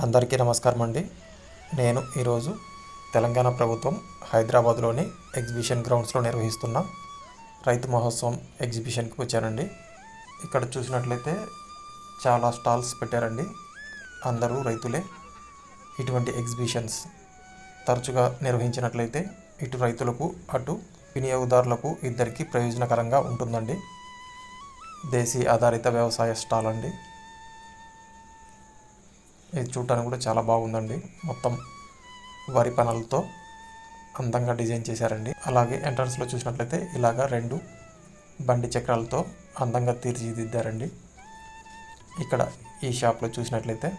అందరికీ నమస్కారం అండి. నేను ఈరోజు తెలంగాణ ప్రభుత్వం హైదరాబాద్లోని ఎగ్జిబిషన్ గ్రౌండ్స్లో నిర్వహిస్తున్న రైతు మహోత్సవం ఎగ్జిబిషన్కి వచ్చానండి. ఇక్కడ చూసినట్లయితే చాలా స్టాల్స్ పెట్టారండి. అందరూ రైతులే. ఇటువంటి ఎగ్జిబిషన్స్ తరచుగా నిర్వహించినట్లయితే ఇటు రైతులకు అటు వినియోగదారులకు ఇద్దరికీ ప్రయోజనకరంగా ఉంటుందండి. దేశీ ఆధారిత వ్యవసాయ స్టాల్ అండి. ఇది చూడటానికి కూడా చాలా బాగుందండి. మొత్తం వరి పనులతో అందంగా డిజైన్ చేశారండి. అలాగే ఎంట్రన్స్లో చూసినట్లయితే ఇలాగా 2 బండి చక్రాలతో అందంగా తీర్చిదిద్దారండి. ఇక్కడ ఈ షాప్లో చూసినట్లయితే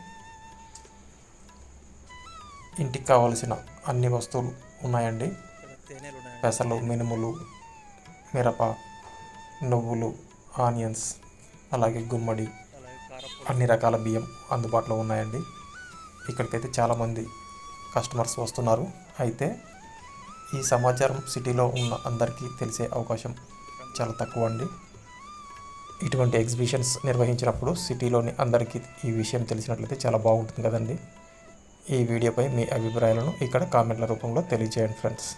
ఇంటికి కావలసిన అన్ని వస్తువులు ఉన్నాయండి. పెసలు, మినుములు, మిరప, నువ్వులు, ఆనియన్స్, అలాగే గుమ్మడి, అన్ని రకాల బియ్యం అందుబాటులో ఉన్నాయండి. ఇక్కడికైతే చాలామంది కస్టమర్స్ వస్తున్నారు. అయితే ఈ సమాచారం సిటీలో ఉన్న అందరికీ తెలిసే అవకాశం చాలా తక్కువ అండి. ఇటువంటి ఎగ్జిబిషన్స్ నిర్వహించినప్పుడు సిటీలోని అందరికీ ఈ విషయం తెలిసినట్లయితే చాలా బాగుంటుంది కదండి. ఈ వీడియోపై మీ అభిప్రాయాలను ఇక్కడ కామెంట్ల రూపంలో తెలియజేయండి ఫ్రెండ్స్.